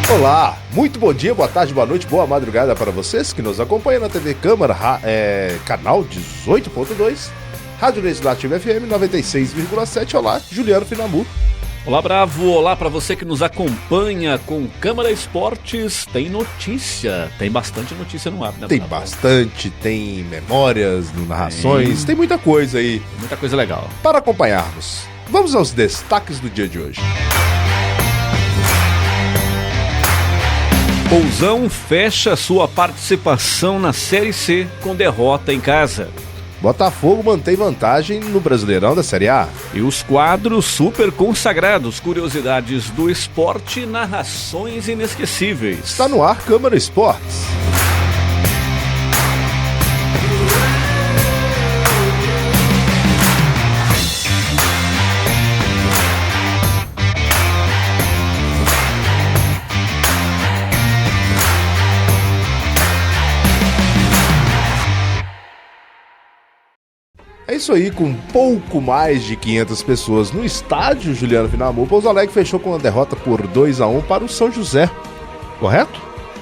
Olá, muito bom dia, boa tarde, boa noite, boa madrugada para vocês que nos acompanham na TV Câmara, canal 18.2, Rádio Legislativo FM 96,7. Olá, Juliano Finamu. Olá, Bravo. Olá para você que nos acompanha com Câmara Esportes. Tem notícia, tem bastante notícia no ar, né, Tem Bravo? bastante, tem memórias, narrações, tem muita coisa aí. Muita coisa legal. Para acompanharmos, vamos aos destaques do dia de hoje. Pousão fecha sua participação na Série C com derrota em casa. Botafogo mantém vantagem no Brasileirão da Série A. E os quadros super consagrados, curiosidades do esporte e narrações inesquecíveis. Está no ar Câmara Esportes. É isso aí, com pouco mais de 500 pessoas no estádio Juliano Finamu, o Pouso Alegre fechou com uma derrota por 2-1 para o São José, correto?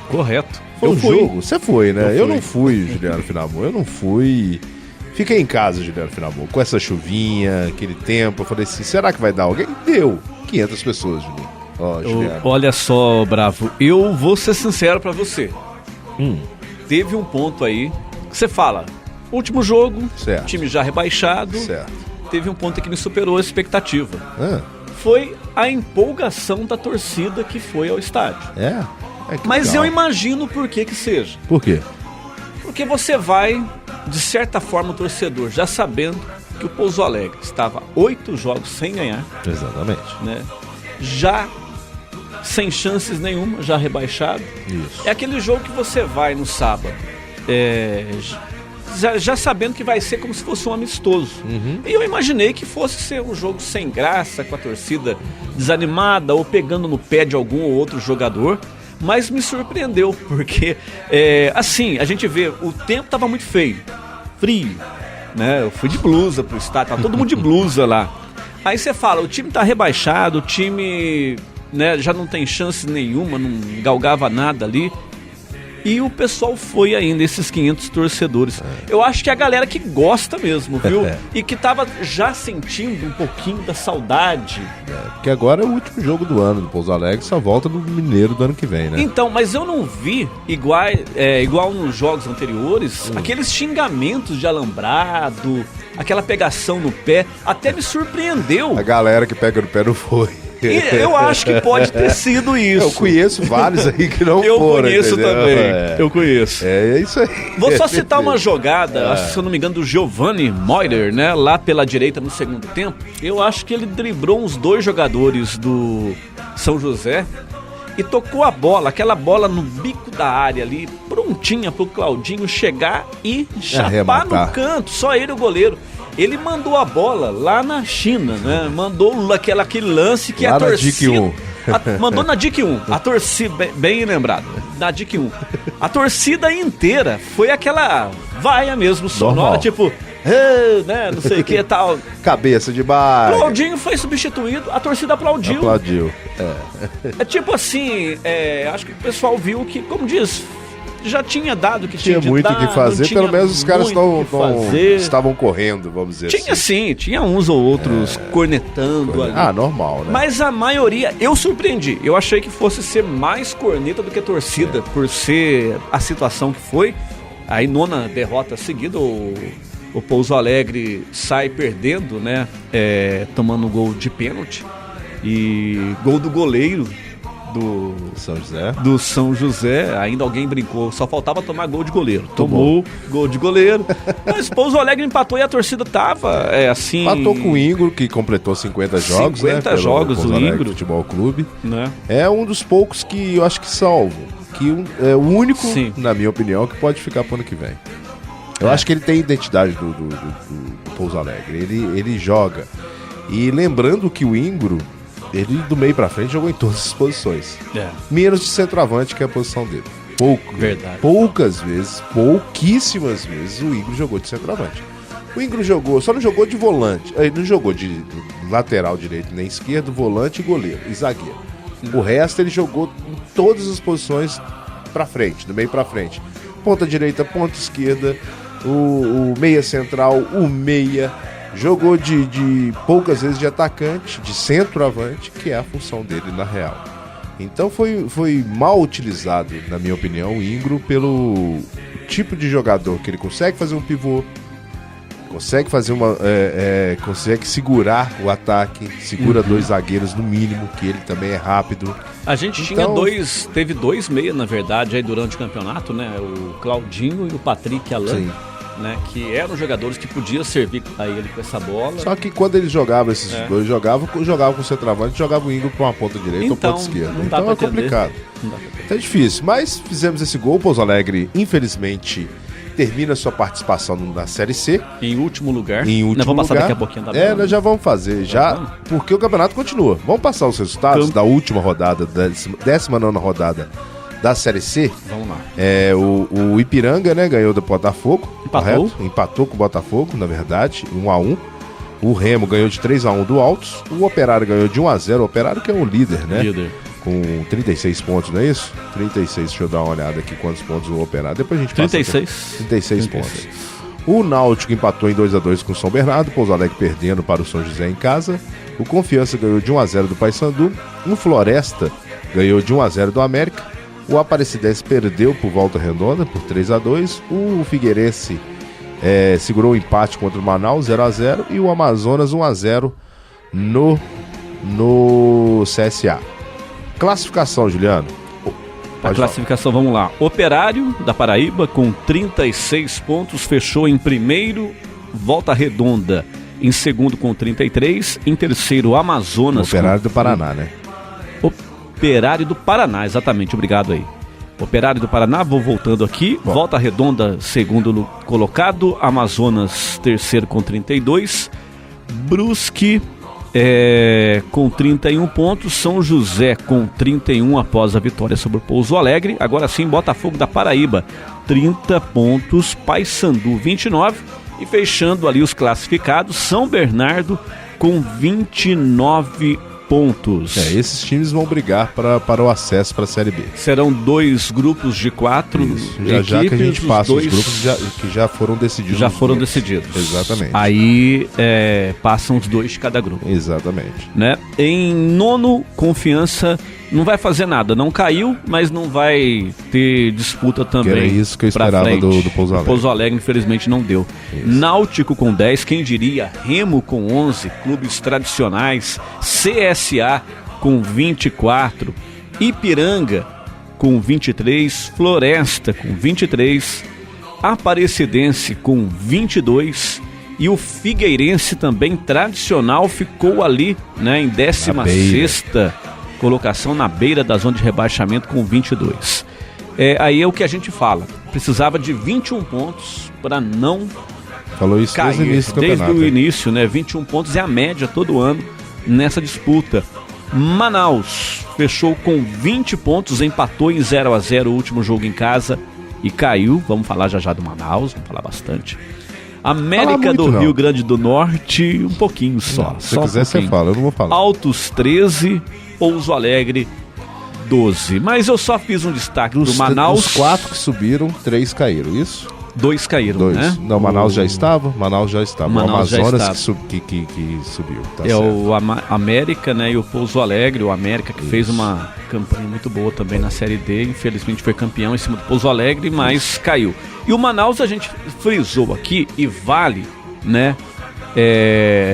Correto. Foi um jogo? Você foi, né? Eu fui. não fui, Juliano Finamu, eu não fui. Fiquei em casa, Juliano Finamu, com essa chuvinha, aquele tempo. Eu falei assim, será que vai dar alguém? Deu 500 pessoas, Juliano. Ó, Juliano. Olha só, Bravo, eu vou ser sincero pra você. Teve um ponto aí que você fala... Último jogo, Certo. time já rebaixado, Certo. teve um ponto que me superou a expectativa. Ah, Foi a empolgação da torcida que foi ao estádio. que Mas legal. eu imagino por que seja. Por quê? Porque você vai, de certa forma, o torcedor, já sabendo que o Pouso Alegre estava 8 jogos sem ganhar, Exatamente. né? Já sem chances nenhuma, já rebaixado. Isso. É aquele jogo que você vai no sábado, já sabendo que vai ser como se fosse um amistoso. E eu imaginei que fosse ser um jogo sem graça, com a torcida desanimada ou pegando no pé de algum ou outro jogador, mas me surpreendeu, porque assim, a gente vê, o tempo estava muito feio, frio, né? Eu fui de blusa pro estádio, tava todo mundo de blusa lá. Aí você fala, o time tá rebaixado, o time, né, já não tem chance nenhuma, não galgava nada ali. E o pessoal foi ainda, esses 500 torcedores. Eu acho que é a galera que gosta mesmo, viu? E que tava já sentindo um pouquinho da saudade. Porque agora é o último jogo do ano do Pouso Alegre, só volta no Mineiro do ano que vem, né? Então, mas eu não vi, igual nos jogos anteriores, aqueles xingamentos de alambrado, aquela pegação no pé. Até me surpreendeu. A galera que pega no pé não foi. E eu acho que pode ter sido isso. Eu conheço vários aí que não Eu foram. conheço entendeu? também. Eu conheço. É isso aí. Vou só citar uma jogada, acho que, se eu não me engano, do Giovanni Moider, né? Lá pela direita no segundo tempo. Eu acho que ele driblou uns 2 jogadores do São José e tocou a bola, aquela bola no bico da área ali, prontinha pro Claudinho chegar e chapar Arrematar. no canto, só ele o goleiro. Ele mandou a bola lá na China, né? Mandou aquele lance que Lá a na torcida... DIC 1. Mandou na DIC 1, a torcida, bem lembrado, na DIC 1. A torcida inteira foi aquela vaia mesmo, sonora, Normal. tipo, né, não sei o que e tal. Cabeça de baixo. Claudinho foi substituído, a torcida aplaudiu. Aplaudiu. É tipo assim, acho que o pessoal viu que, como diz, já tinha dado o que Tinha de muito o dar, que fazer, não tinha pelo menos os caras muito o que fazer. estavam correndo, vamos dizer Tinha assim. sim, tinha uns ou outros cornetando ali. Ah, normal, né? Mas a maioria, eu surpreendi. Eu achei que fosse ser mais corneta do que torcida, por ser a situação que foi. Aí, 9ª derrota seguida, o Pouso Alegre sai perdendo, né? Tomando um gol de pênalti. E gol do goleiro do São José. Ainda alguém brincou, só faltava tomar gol de goleiro. Tomou gol de goleiro. Mas o Pouso Alegre empatou e a torcida tava assim... Empatou com o Ingro, que completou 50 jogos, 50 né? jogos, Pouso o Alegre Ingro. Futebol Clube. Né? É um dos poucos que eu acho que salvo. É o único, Sim. na minha opinião, que pode ficar pro ano que vem. Eu acho que ele tem identidade do Pouso Alegre. Ele joga. E lembrando que o Ingro, ele do meio pra frente jogou em todas as posições. Menos de centroavante, que é a posição dele. Verdade. Pouquíssimas vezes o Ingro jogou de centroavante. O Ingro só não jogou de volante. Ele não jogou de lateral direito nem esquerdo, volante, goleiro e zagueiro. O resto ele jogou em todas as posições pra frente, do meio pra frente. Ponta direita, ponta esquerda, o meia central, o meia. Jogou de poucas vezes de atacante, de centroavante, que é a função dele na real. Então foi mal utilizado, na minha opinião, o Ingro pelo tipo de jogador que ele consegue fazer um pivô, consegue fazer consegue segurar o ataque, segura dois zagueiros no mínimo, que ele também é rápido. A gente teve dois meias, na verdade, aí durante o campeonato, né? O Claudinho e o Patrick Alain. Sim. Né, que eram jogadores que podiam servir a ele com essa bola. Só que quando eles jogavam, esses dois jogavam com o centroavante, jogavam o Ingro para uma ponta direita ou ponta esquerda. Então é complicado. Então é difícil. Mas fizemos esse gol. O Pouso Alegre, infelizmente, termina sua participação na Série C. Em último lugar. Nós vamos passar daqui a pouquinho da bola. Nós já vamos fazer. Porque o campeonato continua. Vamos passar os resultados da última rodada, da 19ª rodada da Série C. Vamos lá. O Ipiranga, né, ganhou do Botafogo. Empatou. Empatou com o Botafogo, na verdade, 1-1. O Remo ganhou de 3-1 do Altos. O Operário ganhou de 1-0. O Operário que é o líder, né? Líder. Com 36 pontos, não é isso? 36, deixa eu dar uma olhada aqui quantos pontos o Operário. Depois a gente passa. 36 pontos. O Náutico empatou em 2-2 com o São Bernardo. O Pouso Alegre perdendo para o São José em casa. O Confiança ganhou de 1-0 do Paysandu. O Floresta ganhou de 1-0 do América. O Aparecidense perdeu por Volta Redonda por 3-2. O Figueirense segurou o empate contra o Manaus 0-0. E o Amazonas 1-0 no CSA. Classificação, Juliano. A classificação, vamos lá. Operário da Paraíba com 36 pontos, fechou em primeiro. Volta Redonda em segundo com 33. Em terceiro, Amazonas. Operário do Paraná, né? Operário do Paraná, exatamente, obrigado aí. Operário do Paraná, vou voltando aqui. Bom. Volta Redonda, segundo colocado. Amazonas, terceiro com 32. Brusque com 31 pontos. São José com 31 após a vitória sobre o Pouso Alegre. Agora sim, Botafogo da Paraíba, 30 pontos. Paysandu, 29. E fechando ali os classificados, São Bernardo com 29 pontos. Esses times vão brigar para o acesso para a Série B. Serão 2 grupos de 4 equipes. Já que a gente passa os grupos que já foram decididos. Já foram decididos. Exatamente. Aí passam os 2 de cada grupo. Exatamente. Né? Em nono, Confiança não vai fazer nada. Não caiu, mas não vai ter disputa também. Que era isso que eu esperava do Pouso Alegre. O Pouso Alegre, infelizmente, não deu. Isso. Náutico com 10, quem diria? Remo com 11, clubes tradicionais. CSA com 24. Ipiranga com 23. Floresta com 23. Aparecidense com 22. E o Figueirense também tradicional ficou ali, né, em 16ª colocação, na beira da zona de rebaixamento com 22. Aí é o que a gente fala. Precisava de 21 pontos para não Falou isso cair. Desde o início, né? 21 pontos é a média todo ano nessa disputa. Manaus fechou com 20 pontos, empatou em 0-0 o último jogo em casa e caiu. Vamos falar já do Manaus, vamos falar bastante. América do Rio Grande do Norte, um pouquinho só. Se quiser você fala, eu não vou falar. Altos 13, Pouso Alegre 12. Mas eu só fiz um destaque do Manaus. Os 4 que subiram, 3 caíram, isso? 2 caíram, né? Não, Manaus já estava? Manaus já estava. Manaus o Amazonas já que subiu. Tá certo. O América, né? E o Pouso Alegre. O América que fez uma campanha muito boa também na Série D. Infelizmente foi campeão em cima do Pouso Alegre, mas caiu. E o Manaus a gente frisou aqui e vale, né?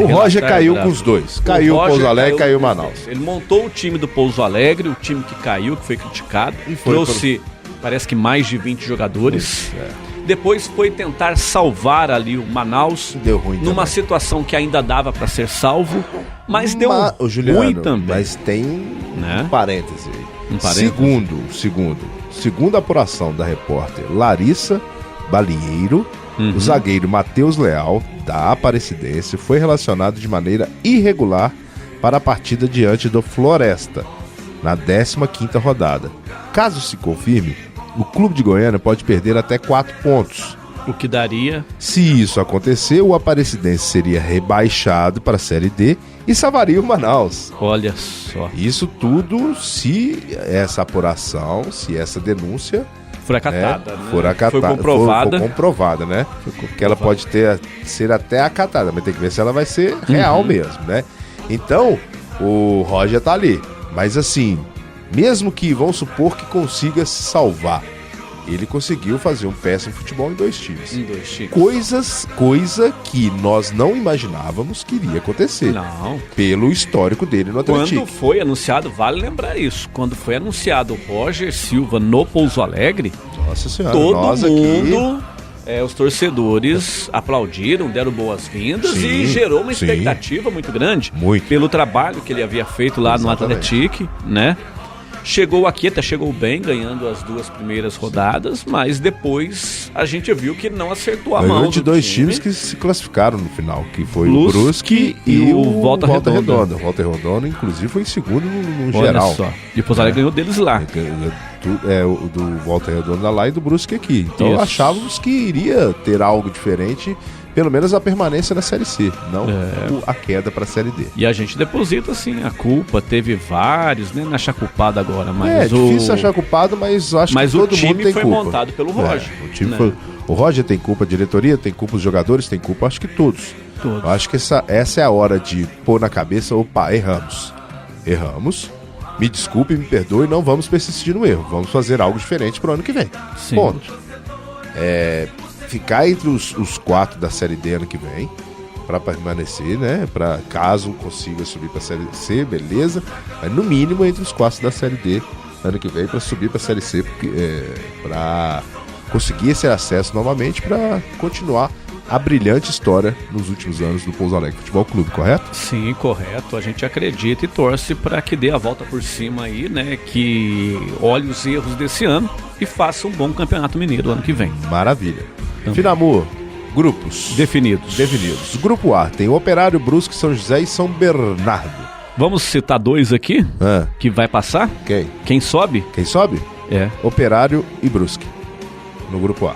O Roger caiu com os dois. Caiu o Pouso Alegre, caiu o Manaus. Ele montou o time do Pouso Alegre, o time que caiu, que foi criticado. Trouxe, parece que mais de 20 jogadores. Depois foi tentar salvar ali o Manaus. Deu ruim numa também. Situação que ainda dava para ser salvo, mas deu Juliano, ruim também. Mas tem né? um parêntese aí. Segundo a apuração da repórter Larissa Balieiro, o zagueiro Matheus Leal, da Aparecidense, foi relacionado de maneira irregular para a partida diante do Floresta, na 15ª rodada. Caso se confirme, o clube de Goiânia pode perder até 4 pontos O que daria... Se isso acontecer, o Aparecidense seria rebaixado para a Série D e salvaria o Manaus. Olha só. Isso tudo se essa apuração, se essa denúncia for acatada, né? Foi comprovada. For comprovada, né? Porque ela pode ser até acatada, mas tem que ver se ela vai ser real mesmo, né? Então, o Roger tá ali. Mas assim, mesmo que, vamos supor que consiga se salvar, ele conseguiu fazer um péssimo futebol em 2 times. Coisa que nós não imaginávamos que iria acontecer. Não. Pelo histórico dele no Atlético. Quando foi anunciado, vale lembrar isso, quando foi anunciado o Roger Silva no Pouso Alegre, Nossa Senhora, todo nós mundo, os torcedores aplaudiram, deram boas-vindas e gerou uma expectativa muito grande pelo trabalho que ele havia feito lá no Atlético, né? Chegou aqui, até chegou bem, ganhando as 2 primeiras rodadas, mas depois a gente viu que não acertou a mão de do 2 time. times que se classificaram no final, que foi o Brusque e o Volta Redonda. O Volta Redonda, inclusive, foi em segundo no geral. Só. E o Pouso Alegre ganhou deles lá. O do Volta Redonda lá e do Brusque aqui. Então achávamos que iria ter algo diferente, pelo menos a permanência na Série C, não a queda para a Série D. E a gente deposita, assim, a culpa. Teve vários, nem achar culpado agora, mas é difícil achar culpado, mas acho que todo mundo tem culpa. Mas o time foi montado pelo Roger. O Roger tem culpa, a diretoria tem culpa, os jogadores têm culpa, acho que todos. Eu acho que essa é a hora de pôr na cabeça, opa, erramos, me desculpe, me perdoe, não vamos persistir no erro, vamos fazer algo diferente pro ano que vem. Sim. Ponto. Ficar entre os 4 da Série D ano que vem, para permanecer, né? Para caso consiga subir para a Série C, beleza. Mas no mínimo entre os 4 da Série D ano que vem para subir para a Série C, para conseguir esse acesso novamente, para continuar a brilhante história nos últimos anos do Pouso Alegre Futebol Clube, correto? Sim, correto. A gente acredita e torce para que dê a volta por cima aí, né? Que olhe os erros desse ano e faça um bom campeonato mineiro ano que vem. Maravilha. Finamor, grupos definidos. Grupo A tem Operário, Brusque, São José e São Bernardo. Vamos citar 2 aqui que vai passar? Quem sobe? Quem sobe? Operário e Brusque no grupo A.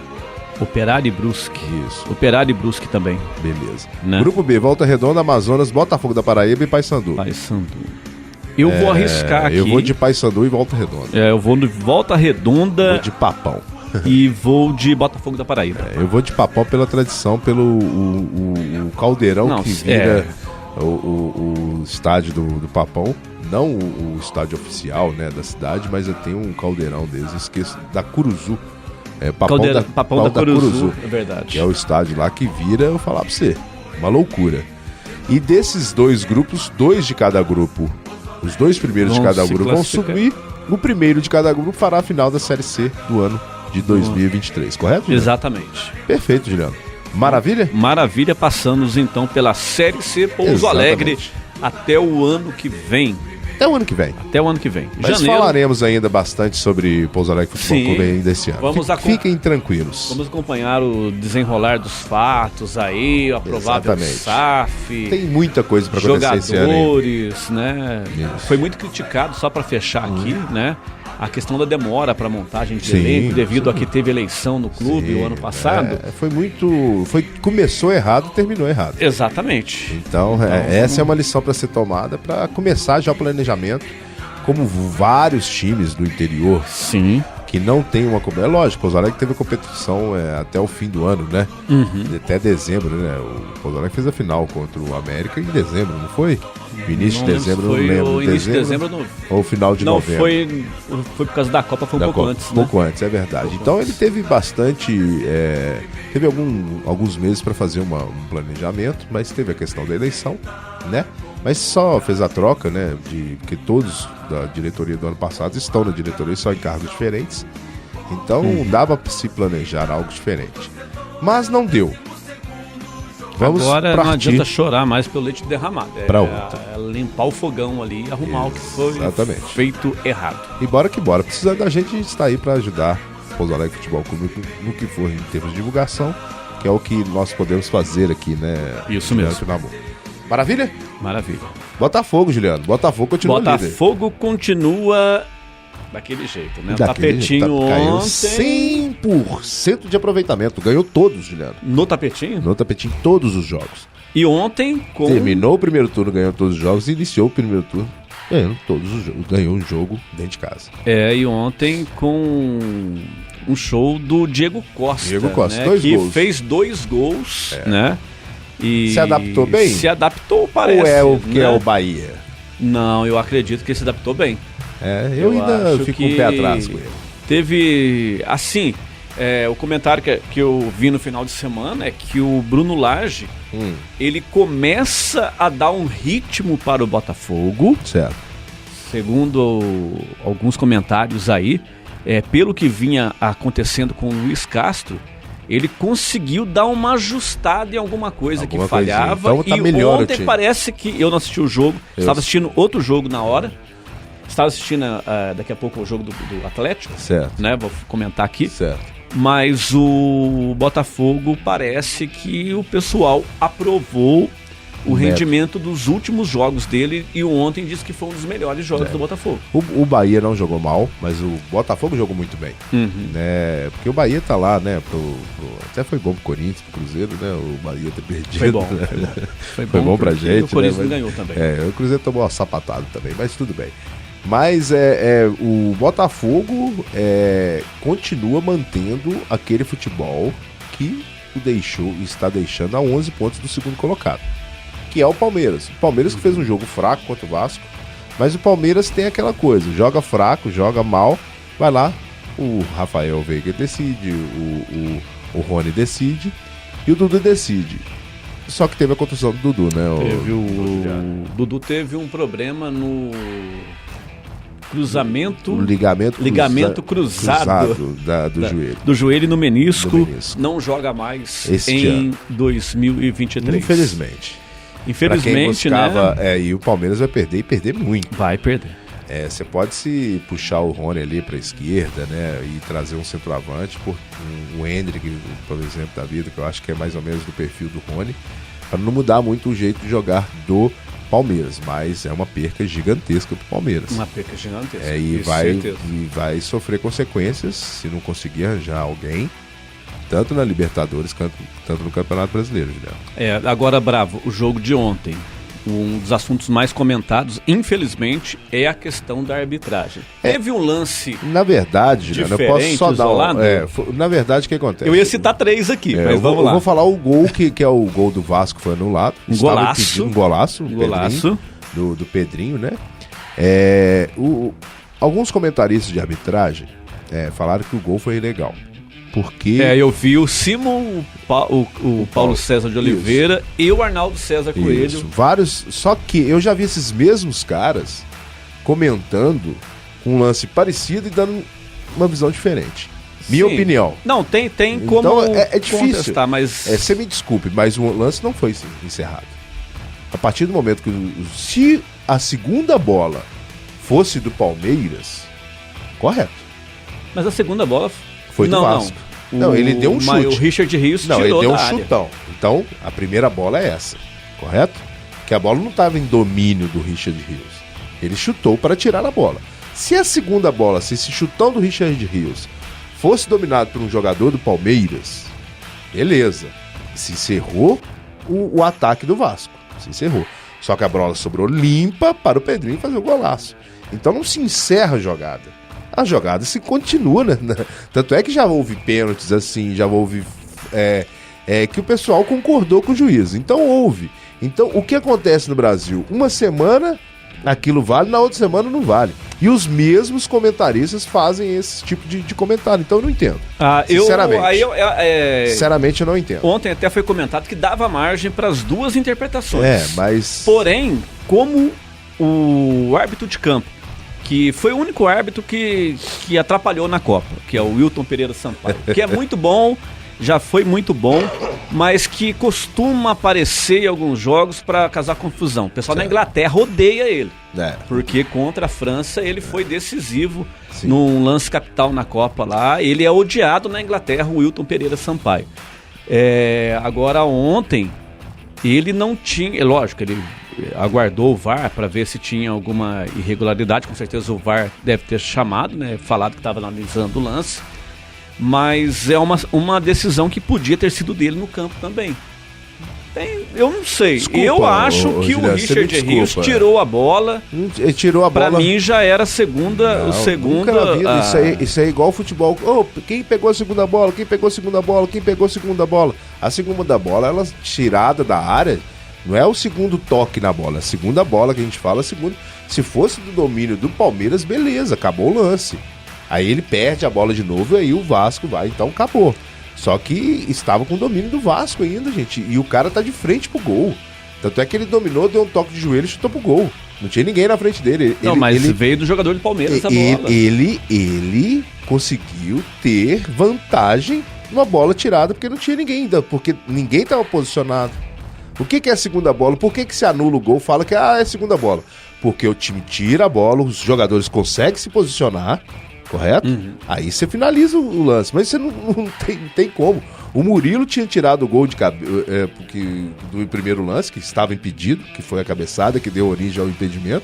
Operário e Brusque. Isso. Operário e Brusque também. Beleza. Né? Grupo B, Volta Redonda, Amazonas, Botafogo da Paraíba e Paysandu. Eu vou arriscar aqui. Eu vou de Paysandu e Volta Redonda. Eu vou de Volta Redonda. Vou de Papão. E vou de Botafogo da Paraíba. Eu vou de Papão pela tradição, pelo o caldeirão que vira o estádio do Papão. Não o estádio oficial, né, da cidade, mas eu tenho um caldeirão deles. Esqueço, da Curuzu. Papão da Curuzu, é verdade. Que é o estádio lá que vira, eu vou falar pra você, uma loucura. E desses 2 grupos, 2 de cada grupo, os 2 primeiros de cada grupo vão subir. O primeiro de cada grupo fará a final da Série C do ano de 2023, correto, Juliano? Exatamente. Perfeito, Juliano. Maravilha? Maravilha, passamos então pela Série C Pouso Alegre até o ano que vem. Até o ano que vem. Mas falaremos ainda bastante sobre Pouso Alegre Futebol Clube ainda esse ano. Fiquem tranquilos. Vamos acompanhar o desenrolar dos fatos aí, a provável SAF. Tem muita coisa para acontecer esse ano. Jogadores, né? Isso. Foi muito criticado, só para fechar aqui, né? A questão da demora para montagem de elenco, devido a que teve eleição no clube o ano passado. Começou errado e terminou errado. Exatamente. Então, essa é uma lição para ser tomada, para começar já o planejamento, como vários times do interior. Sim. Que não tem uma competição. É lógico, o Pouso Alegre teve a competição até o fim do ano, né? Até dezembro, né? O Pouso Alegre fez a final contra o América em dezembro, não foi? O início de dezembro, não lembro. O início de dezembro ou o final de novembro. Não, foi por causa da Copa, foi um pouco antes. Um pouco antes, é verdade. Então ele teve bastante. Teve alguns meses para fazer um planejamento, mas teve a questão da eleição, né? Mas só fez a troca, né? Porque todos da diretoria do ano passado estão na diretoria, só em cargos diferentes. Então dava para se planejar algo diferente. Mas não deu. Agora não adianta chorar mais pelo leite derramado. É limpar o fogão ali e arrumar o que foi feito errado. E bora que bora. Precisa da gente estar aí para ajudar o Pouso Alegre Futebol Clube no que for em termos de divulgação, que é o que nós podemos fazer aqui, né? Isso mesmo. Maravilha? Maravilha. Botafogo, Juliano. Botafogo continua líder. Botafogo continua Daquele jeito, né? Daquele Tapetinho caiu ontem. 100% de aproveitamento. Ganhou todos, Juliano. No tapetinho? No tapetinho, todos os jogos. E ontem com... Terminou o primeiro turno, ganhou todos os jogos. Iniciou o primeiro turno, ganhando todos os jogos. Ganhou um jogo dentro de casa. E ontem com um show do Diego Costa. Diego Costa, né? 2 que gols. fez 2 gols, né? E Se adaptou bem? Se adaptou, parece. Ou é o que né? é o Bahia? Não, eu acredito que ele se adaptou bem. Eu ainda acho fico que um pé atrás com ele. Teve, assim, o comentário que eu vi no final de semana é que o Bruno Lage, ele começa a dar um ritmo para o Botafogo. Certo. Segundo alguns comentários aí, pelo que vinha acontecendo com o Luiz Castro, ele conseguiu dar uma ajustada em alguma coisa que falhava. Então, tá melhor ontem parece que eu não assisti o jogo, estava assistindo outro jogo na hora. Estava assistindo daqui a pouco o jogo do Atlético, certo, né? Vou comentar aqui. Certo. Mas o Botafogo parece que o pessoal aprovou o rendimento dos últimos jogos dele e ontem disse que foi um dos melhores jogos do Botafogo. O Bahia não jogou mal, mas o Botafogo jogou muito bem. Né? Porque o Bahia tá lá, né? Até foi bom pro Corinthians, pro Cruzeiro, né? O Bahia ter perdido. Foi bom. Né? Foi bom pra gente. O Corinthians né? ganhou também. O Cruzeiro tomou uma sapatada também, mas tudo bem. Mas o Botafogo continua mantendo aquele futebol que está deixando a 11 pontos do segundo colocado, que é o Palmeiras. O Palmeiras que fez um jogo fraco contra o Vasco, mas o Palmeiras tem aquela coisa, joga fraco, joga mal, vai lá, o Rafael Veiga decide, o Rony decide e o Dudu decide. Só que teve a contusão do Dudu, né? O Dudu teve um problema no cruzamento, ligamento cruzado do joelho. Do joelho no menisco. Não joga mais em 2023. Infelizmente, né? E o Palmeiras vai perder e perder muito. Vai perder. Você pode se puxar o Rony ali para a esquerda, né? E trazer um centroavante, por um Hendrick, por exemplo, da vida, que eu acho que é mais ou menos do perfil do Rony, para não mudar muito o jeito de jogar do Palmeiras, mas é uma perca gigantesca pro Palmeiras. Uma perca gigantesca. E vai sofrer consequências se não conseguir arranjar alguém, tanto na Libertadores quanto no Campeonato Brasileiro, Juliano. Agora, Bravo, o jogo de ontem, um dos assuntos mais comentados, infelizmente, é a questão da arbitragem. Teve um lance. Na verdade, Juliano, eu posso só dar na verdade, o que acontece? Eu ia citar 3 aqui, mas vamos lá. Eu vou falar o gol que é o gol do Vasco, foi anulado. Um golaço. Do Pedrinho, né? Alguns comentaristas de arbitragem falaram que o gol foi ilegal. Porque... eu vi o Simon, o Paulo César de Oliveira e o Arnaldo César Coelho. Vários, só que eu já vi esses mesmos caras comentando um lance parecido e dando uma visão diferente. Minha opinião. Não, tem como então, é difícil. Contestar, mas... Você me desculpe, mas o lance não foi encerrado. A partir do momento que... Se a segunda bola fosse do Palmeiras, correto. Mas a segunda bola... Foi do Vasco. Não, ele deu um chute. O Richard Rios tirou ele deu um da área. chutão. Então, a primeira bola é essa, correto? Que a bola não estava em domínio do Richard Rios. Ele chutou para tirar a bola. Se a segunda bola, se esse chutão do Richard Rios fosse dominado por um jogador do Palmeiras, beleza. Se encerrou o ataque do Vasco. Se encerrou. Só que a bola sobrou limpa para o Pedrinho fazer o golaço. Então não se encerra a jogada. A jogada se continua, né? Tanto é que já houve pênaltis assim, já houve que o pessoal concordou com o juiz. Então houve. Então o que acontece no Brasil? Uma semana aquilo vale, na outra semana não vale. E os mesmos comentaristas fazem esse tipo de comentário. Então eu não entendo. Sinceramente. Sinceramente eu não entendo. Ontem até foi comentado que dava margem para as duas interpretações. Mas... Porém, como o árbitro de campo, que foi o único árbitro que atrapalhou na Copa, que é o Wilton Pereira Sampaio, que é muito bom, já foi muito bom, mas que costuma aparecer em alguns jogos para causar confusão. O pessoal na Inglaterra odeia ele, porque contra a França ele foi decisivo num lance capital na Copa lá. Ele é odiado na Inglaterra, o Wilton Pereira Sampaio. Agora ontem ele não tinha, lógico, ele aguardou o VAR para ver se tinha alguma irregularidade, com certeza o VAR deve ter chamado, né, falado que estava analisando o lance, mas é uma decisão que podia ter sido dele no campo também. Eu não sei, Desculpa, eu acho que Juliano, o Richard Rios tirou a bola. Ele tirou a bola. Pra mim já era segunda. Nunca na vida. Isso é igual futebol. Quem pegou a segunda bola? Quem pegou a segunda bola? Quem pegou a segunda bola? A segunda bola, ela tirada da área, não é o segundo toque na bola. A segunda bola que a gente fala, se fosse do domínio do Palmeiras, beleza, acabou o lance. Aí ele perde a bola de novo e aí o Vasco vai, então acabou. Só que estava com o domínio do Vasco ainda, gente. E o cara tá de frente pro gol. Tanto é que ele dominou, deu um toque de joelho e chutou pro gol. Não tinha ninguém na frente dele. Mas veio do jogador do Palmeiras essa bola. Ele conseguiu ter vantagem numa bola tirada porque não tinha ninguém ainda. Porque ninguém estava posicionado. O que é a segunda bola? Por que se anula o gol? Fala que é segunda bola. Porque o time tira a bola, os jogadores conseguem se posicionar. Correto? Uhum. Aí você finaliza o lance, mas você não tem como. O Murilo tinha tirado o gol do primeiro lance, que estava impedido, que foi a cabeçada que deu origem ao impedimento.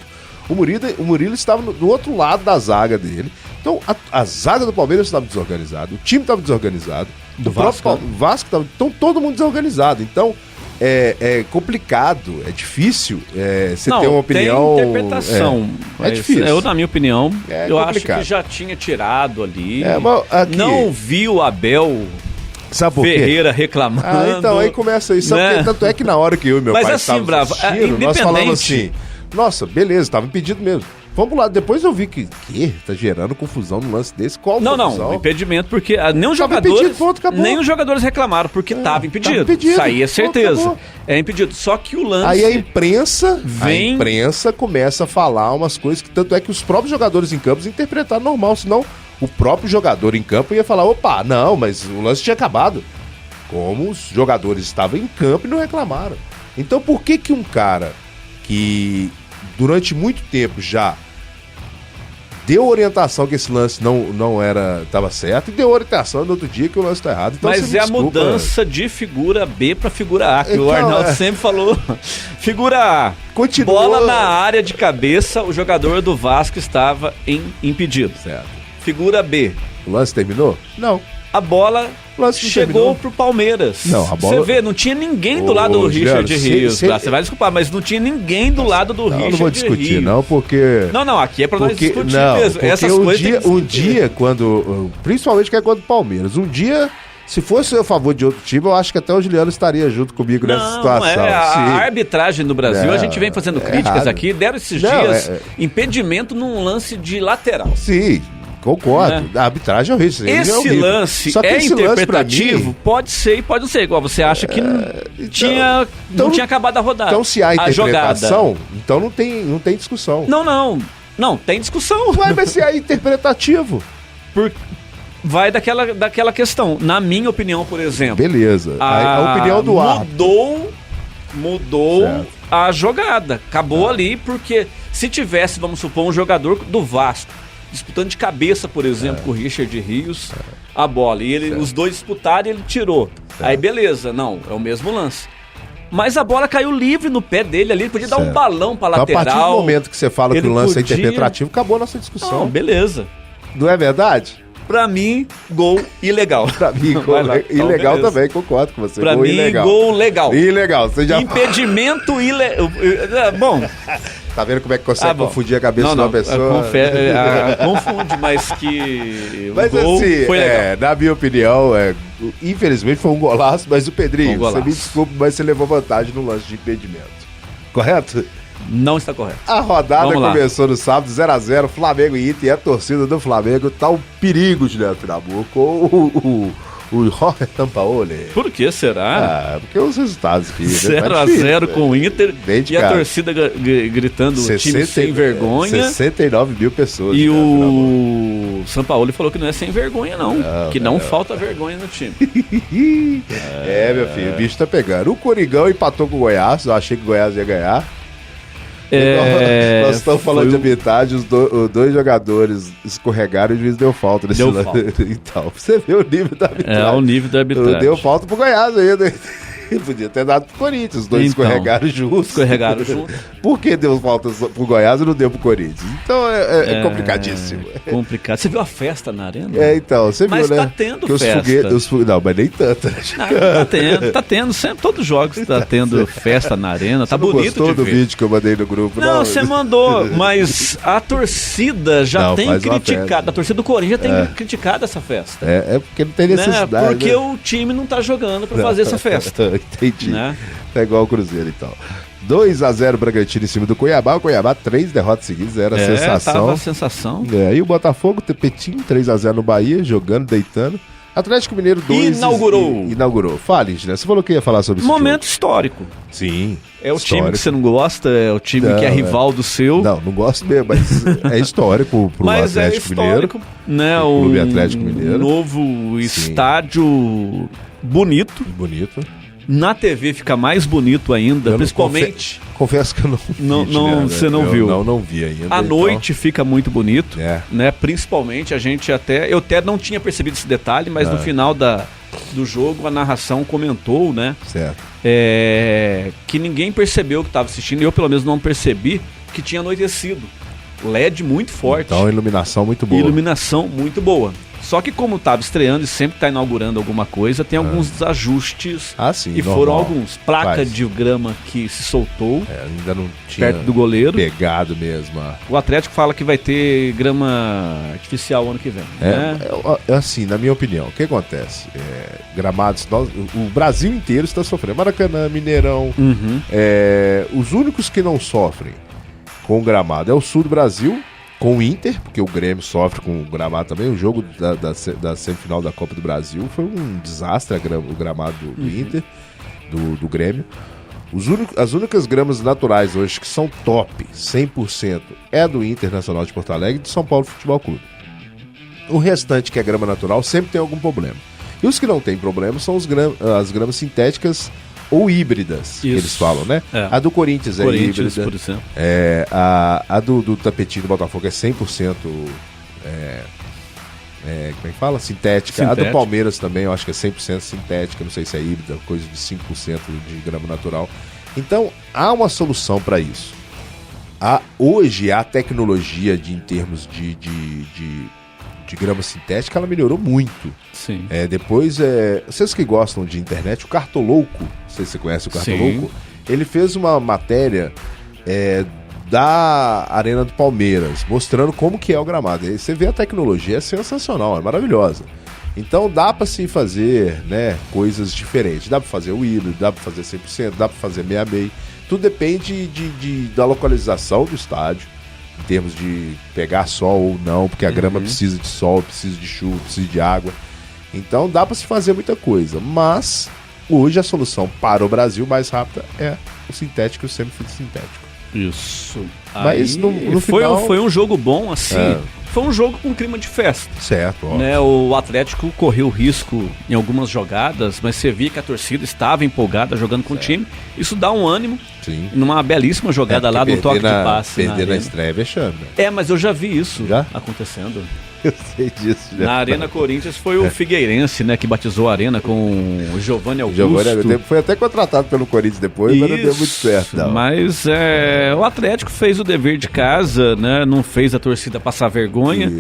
O Murilo estava do outro lado da zaga dele. Então a zaga do Palmeiras estava desorganizada, o time estava desorganizado, o Vasco estava. Então todo mundo desorganizado. Então é complicado, é difícil você ter uma opinião. Tem interpretação. É difícil. Eu, na minha opinião, eu complicado. acho que já tinha tirado ali. Não vi o Abel Ferreira reclamando. Então aí começa isso. Né? Tanto é que na hora que eu e meu pai estávamos assistindo, nós falamos assim: nossa, beleza, estava impedido mesmo. Vamos lá, depois eu vi que tá gerando confusão no lance desse. Qual confusão? Não, impedimento, porque nem os jogadores reclamaram, porque estava impedido. Isso aí é certeza. Acabou. É impedido. Só que o lance. Aí a imprensa começa a falar umas coisas que tanto é que os próprios jogadores em campo interpretaram normal, senão o próprio jogador em campo ia falar: opa, não, mas o lance tinha acabado. Como os jogadores estavam em campo e não reclamaram. Então por que um cara que durante muito tempo já deu orientação que esse lance não estava certo e deu orientação no outro dia que o lance está errado. Então, mas é a mudança de figura B para figura A, que o Arnaldo sempre falou. Figura A, bola na área de cabeça, o jogador do Vasco estava impedido. Certo. Figura B. O lance terminou? Não. A bola chegou pro Palmeiras. Não, a bola... Você vê, não tinha ninguém do lado do Richard Rios. Você vai desculpar, mas não tinha ninguém do lado do Richard Rios. Não vou discutir, não, porque... Não, aqui é pra nós discutir mesmo. Essas coisas dia, quando... Principalmente que é contra o Palmeiras. Um dia... Se fosse a favor de outro time, eu acho que até o Juliano estaria junto comigo nessa situação. A arbitragem no Brasil, a gente vem fazendo críticas aqui, deram esses dias impedimento num lance de lateral. Sim, concordo. A arbitragem é horrível. Esse lance esse interpretativo? Mim, pode ser e pode não ser. Igual você acha que não tinha acabado a rodada. Então, se há interpretação, então não tem discussão. Não, tem discussão. Mas se é interpretativo. Vai daquela questão. Na minha opinião, por exemplo. Beleza. A opinião do árbitro. Mudou a jogada. Acabou ali, porque se tivesse, vamos supor, um jogador do Vasco disputando de cabeça, por exemplo, com o Richard Rios, a bola. E os dois disputaram e ele tirou. Aí beleza, não, é o mesmo lance. Mas a bola caiu livre no pé dele ali, ele podia dar um balão pra lateral. A partir do momento que você fala que o lance é interpretativo, acabou a nossa discussão. Não, beleza. Não é verdade? Pra mim, gol ilegal. Pra mim, gol ilegal também, concordo com você. Pra gol mim, ilegal. Gol legal. Ilegal, você já... Impedimento ilegal. Bom... Tá vendo como é que consegue confundir a cabeça de uma pessoa? Confunde, mas que mas gol assim, foi legal. Na minha opinião, infelizmente foi um golaço, mas o Pedrinho, você me desculpa, mas você levou vantagem no lance de impedimento. Correto? Não está correto. A rodada começou no sábado, 0x0, Flamengo e Inter, e a torcida do Flamengo tá um perigo de dentro da boca com o Jorge Sampaoli. Por que será? Porque os resultados aqui... 0x0 com o Inter e a torcida gritando o time sem vergonha. 69 mil pessoas. E o Sampaoli falou que não é sem vergonha, não. Que não falta vergonha no time. Meu filho, o bicho tá pegando. O Coringão empatou com o Goiás, eu achei que o Goiás ia ganhar. Nós estamos falando de arbitragem, os dois jogadores escorregaram e o juiz deu falta nesse lance. Então, você vê o nível da arbitragem. O nível da arbitragem. Deu falta pro Goiás ainda. Podia ter dado pro Corinthians, os dois Então, escorregaram juntos. escorregaram juntos. Por que deu falta pro Goiás e não deu pro Corinthians? Então é complicadíssimo. É complicado. Você viu a festa na arena? Então, você viu, né? Mas tá tendo que festa. Não, mas nem tanta, né? Tá tendo, sempre, todos os jogos tá tendo festa na arena, tá bonito gostou de do ver. vídeo que eu mandei no grupo? Não, você mandou, mas a torcida já tem criticado, a torcida do Corinthians já tem criticado essa festa. É porque não tem necessidade. Né? Porque né? o time não tá jogando pra fazer essa festa. Entendi. Né? É igual o Cruzeiro, então. 2-0 Bragantino em cima do Cuiabá. O Cuiabá, 3 derrotas seguidas, era a sensação. Tava a sensação. E o Botafogo, Tepetinho, 3-0 no Bahia, jogando, deitando. Atlético Mineiro 2. Inaugurou. Fale, né? Você falou que ia falar sobre isso. Momento histórico. Sim. É o time que você não gosta, é o time que é rival do seu. Não gosto mesmo, mas é histórico pro Atlético Mineiro. Né? O Clube Atlético Mineiro. Novo estádio bonito. Na TV fica mais bonito ainda, principalmente. Confesso que eu não vi. Você não viu. Não vi ainda. À noite fica muito bonito, né? Principalmente eu até não tinha percebido esse detalhe, mas no final do jogo a narração comentou, né? Certo. Que ninguém percebeu que estava assistindo, eu pelo menos não percebi que tinha anoitecido. LED muito forte. Então iluminação muito boa. Só que como estava estreando e sempre está inaugurando alguma coisa, tem alguns desajustes. Sim, e normal. foram alguns. Placa de grama que se soltou. Ainda não tinha perto do goleiro. Pegado mesmo. O Atlético fala que vai ter grama artificial ano que vem. Assim, na minha opinião, o que acontece? Gramados, o Brasil inteiro está sofrendo. Maracanã, Mineirão. Os únicos que não sofrem com o gramado é o sul do Brasil, com o Inter, porque o Grêmio sofre com o gramado também. O jogo da semifinal da Copa do Brasil foi um desastre, o gramado do Inter, do Grêmio. As únicas gramas naturais hoje que são top, 100%, é do Internacional de Porto Alegre e do São Paulo Futebol Clube. O restante, que é grama natural, sempre tem algum problema. E os que não tem problema são as gramas sintéticas ou híbridas, que eles falam, né? A do Corinthians é híbrida. Por exemplo. A do Tapetinho do Botafogo é 100%. Como é que fala? Sintética. A do Palmeiras também, eu acho que é 100% sintética. Não sei se é híbrida, coisa de 5% de grama natural. Então, há uma solução para isso. Hoje, a tecnologia em termos de grama sintética, ela melhorou muito. Sim. Depois, vocês que gostam de internet, o Cartolouco, não sei se você conhece o Cartolouco, ele fez uma matéria da Arena do Palmeiras, mostrando como que é o gramado. E você vê a tecnologia, é sensacional, é maravilhosa. Então dá para se fazer, né, coisas diferentes. Dá para fazer o híbrido, dá para fazer 100%, dá para fazer meia-meia. Tudo depende da localização do estádio, em termos de pegar sol ou não, porque a grama precisa de sol, precisa de chuva, precisa de água. Então dá para se fazer muita coisa, mas hoje a solução para o Brasil mais rápida é o sintético e o semisintético. Isso. Mas no final... foi um jogo bom, assim. Foi um jogo com clima de festa. Certo, óbvio. Né, o Atlético correu risco em algumas jogadas, mas você via que a torcida estava empolgada jogando com o time. Isso dá um ânimo. Sim. Numa belíssima jogada lá do toque de passe. Perder na estreia é vexame. Mas eu já vi isso acontecendo. Eu sei disso já. Na Arena Corinthians foi o Figueirense, né, que batizou a arena com o Giovanni Augusto. Foi até contratado pelo Corinthians depois, mas não deu muito certo. Não. Mas o Atlético fez o dever de casa, né, não fez a torcida passar vergonha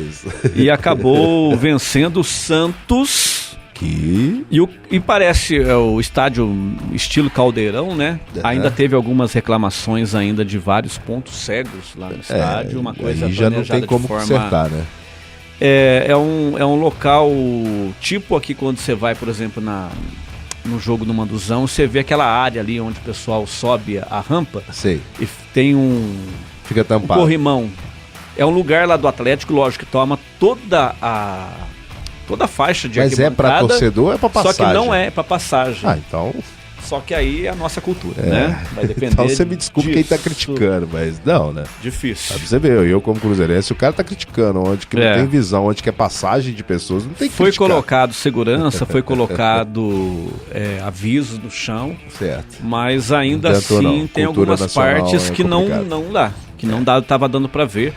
e acabou vencendo o Santos. E parece o estádio estilo Caldeirão, né? Ainda teve algumas reclamações ainda de vários pontos cegos lá no estádio, uma coisa aí já não tem como consertar, né? É um local tipo aqui quando você vai, por exemplo, no jogo do Manduzão, você vê aquela área ali onde o pessoal sobe a rampa. Sei. E tem fica tampado. Um corrimão. É um lugar lá do Atlético, lógico, que toma toda a faixa de arquibancada. Mas é pra torcedor ou é pra passagem? Só que não é pra passagem. Então... Só que aí é a nossa cultura, né? Vai depender. Então você me desculpe quem tá criticando, mas não, né? Difícil. Sabe, você vê, eu como cruzeirense, o cara tá criticando onde que não tem visão, onde que é passagem de pessoas, não tem que criticar. Foi colocado segurança, foi colocado avisos no chão. Certo. Mas ainda assim tem algumas partes que não dá. Que não tava dando pra ver.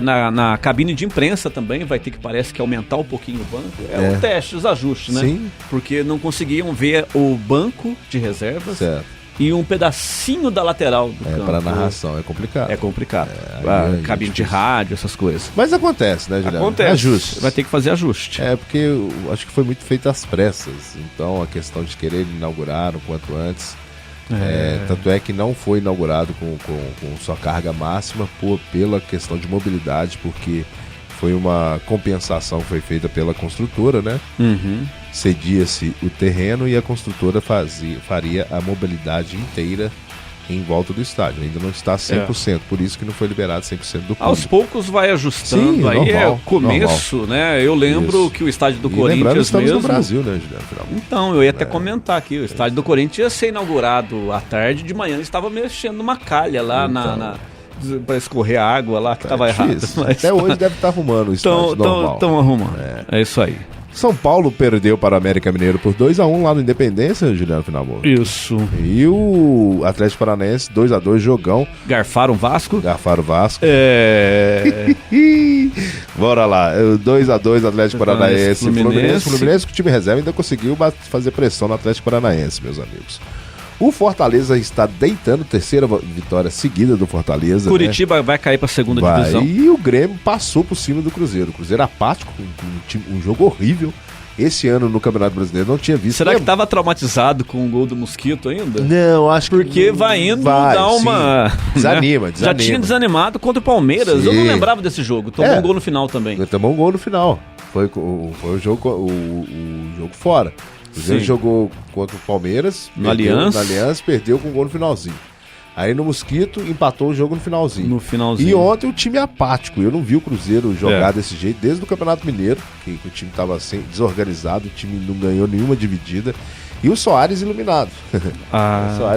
Na cabine de imprensa também vai ter que, parece que, aumentar um pouquinho o banco. O teste, os ajustes, né? Sim. Porque não conseguiam ver o banco de reservas. Certo. E um pedacinho da lateral do campo. Para narração é complicado. É complicado. Cabine de difícil. rádio, essas coisas. Mas acontece, né, Juliano? Acontece. Ajuste. Vai ter que fazer ajuste. Porque eu acho que foi muito feito às pressas. Então a questão de querer inaugurar o quanto antes. Tanto é que não foi inaugurado com sua carga máxima pela questão de mobilidade, porque foi uma compensação que foi feita pela construtora, né? Uhum. Cedia-se o terreno e a construtora faria a mobilidade inteira em volta do estádio. Ainda não está 100%, por isso que não foi liberado 100% do público. Aos poucos vai ajustando. Sim, aí normal, é o começo, normal. né? Eu lembro Isso. que o estádio do E lembrando, Corinthians estamos mesmo... no Brasil, né, Juliano? Então, eu ia até comentar aqui, o estádio do Corinthians ia ser inaugurado à tarde, de manhã estava mexendo numa calha lá para escorrer a água lá, que estava errado. Até hoje deve estar arrumando o estádio normal. Estão arrumando. É isso aí. São Paulo perdeu para o América Mineiro por 2-1 lá no Independência, Juliano Finamor. Isso. E o Atlético Paranaense 2-2, jogão. Garfaram o Vasco. Bora lá, 2-2 Atlético Paranaense. Fluminense com o time reserva ainda conseguiu fazer pressão no Atlético Paranaense, meus amigos. O Fortaleza está deitando, terceira vitória seguida do Fortaleza. Curitiba, né? Vai cair para a segunda divisão. E o Grêmio passou por cima do Cruzeiro. O Cruzeiro apático, um jogo horrível. Esse ano no Campeonato Brasileiro não tinha visto. Será que estava traumatizado com o gol do Mosquito ainda? Não, acho que porque vai indo dar uma... Desanima. Já tinha desanimado contra o Palmeiras. Sim. Eu não lembrava desse jogo. Tomou um gol no final também. Tomou um gol no final. Foi o jogo fora. O Cruzeiro jogou contra o Palmeiras no Aliança, perdeu com um gol no finalzinho. Aí no Mosquito empatou o jogo no finalzinho. E ontem o time apático. Eu não vi o Cruzeiro jogar desse jeito desde o Campeonato Mineiro, que o time estava desorganizado, o time não ganhou nenhuma dividida. E o Soares iluminado.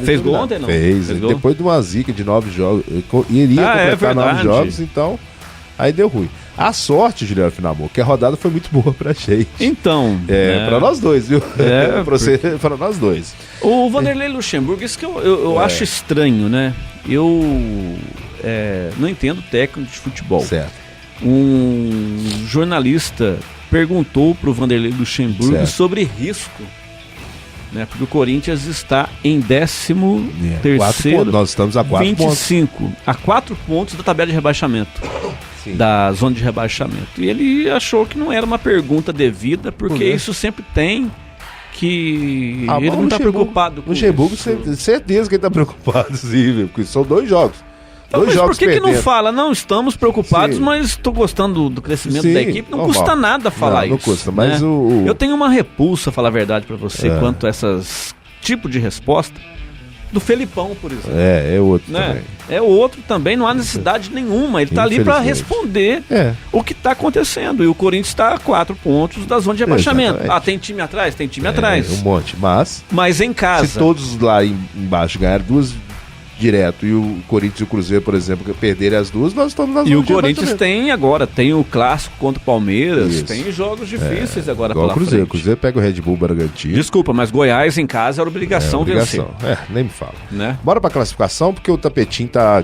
Fez gol ontem, não? Fez gol? Depois de uma zica de 9 jogos. Iria completar 9 jogos, então aí deu ruim. A sorte, Juliano Finamor, que a rodada foi muito boa pra gente. Então. Pra nós dois, viu? Pra nós dois. O Vanderlei Luxemburgo, isso que eu acho estranho, né? Eu não entendo técnico de futebol. Certo. Um jornalista perguntou pro Vanderlei Luxemburgo sobre risco. Né, porque o Corinthians está em 13º. Nós estamos a 4 25, pontos. A 4 pontos da tabela de rebaixamento. Sim. Da zona de rebaixamento. E ele achou que não era uma pergunta devida, porque isso sempre tem que... ele não está preocupado com isso. O Luxemburgo, certeza que ele está preocupado, sim, porque são 2 jogos. Então, mas por que não fala? Não, estamos preocupados, mas estou gostando do crescimento da equipe. Não custa nada falar isso. Não custa, mas né? Eu tenho uma repulsa, falar a verdade para você, quanto a essas tipo de resposta do Felipão, por exemplo. É outro né? também. É outro também, não há necessidade nenhuma. Ele está ali para responder o que está acontecendo. E o Corinthians está a 4 pontos da zona de rebaixamento. Tem time atrás? Tem time atrás. Um monte, mas em casa. Se todos lá embaixo ganharem 2 direto e o Corinthians e o Cruzeiro, por exemplo, perderem as 2, nós estamos nas E o Corinthians tem o clássico contra o Palmeiras, tem jogos difíceis agora pela frente. O Cruzeiro pega o Red Bull Bragantino. Desculpa, mas Goiás em casa era obrigação vencer. Nem me fala. Né? Bora pra classificação, porque o Tapetinho tá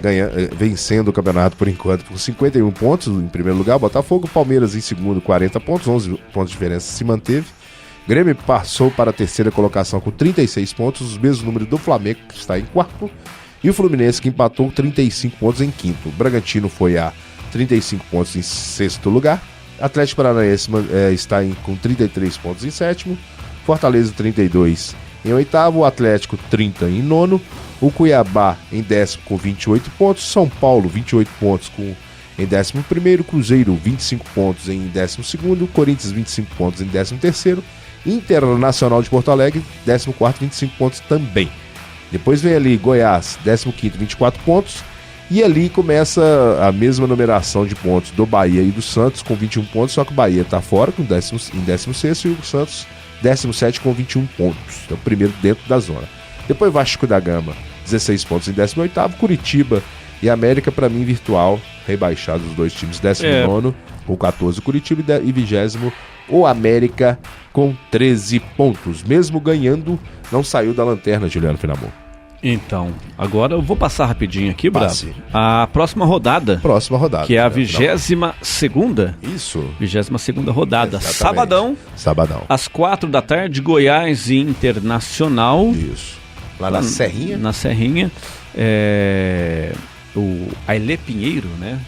vencendo o campeonato por enquanto com 51 pontos em primeiro lugar, Botafogo, Palmeiras em segundo, 40 pontos, 11 pontos de diferença se manteve. Grêmio passou para a terceira colocação com 36 pontos, os mesmos números do Flamengo, que está em quarto. E o Fluminense, que empatou 35 pontos em quinto. O Bragantino foi a 35 pontos em sexto lugar. Atlético Paranaense está com 33 pontos em sétimo. Fortaleza, 32 em oitavo. O Atlético, 30 em nono. O Cuiabá, em décimo, com 28 pontos. São Paulo, 28 pontos em 11º. Cruzeiro, 25 pontos em 12º. Corinthians, 25 pontos em 13º. Internacional de Porto Alegre, 14º, 25 pontos também. Depois vem ali Goiás, 15º, 24 pontos. E ali começa a mesma numeração de pontos do Bahia e do Santos, com 21 pontos. Só que o Bahia está fora, em 16º, e o Santos, 17º, com 21 pontos. Então, primeiro dentro da zona. Depois Vasco da Gama, 16 pontos em 18º. Curitiba e América, para mim, virtual, rebaixados os 2 times. 19º, com 14 Curitiba, e 20º, o América, com 13 pontos. Mesmo ganhando, não saiu da lanterna, Juliano Finamor. Então, agora eu vou passar rapidinho aqui, Passe. Bravo. A próxima rodada, que é a 22ª. Isso. 22ª rodada. Exatamente. Sabadão, às 4 da tarde, Goiás e Internacional. Isso. Lá na Serrinha. Na Serrinha. O Ailê Pinheiro, né?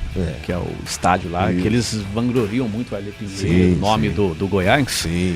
Que é o estádio lá, que eles vangloriam muito o Ailê Pinheiro, o nome do Goiás. Sim.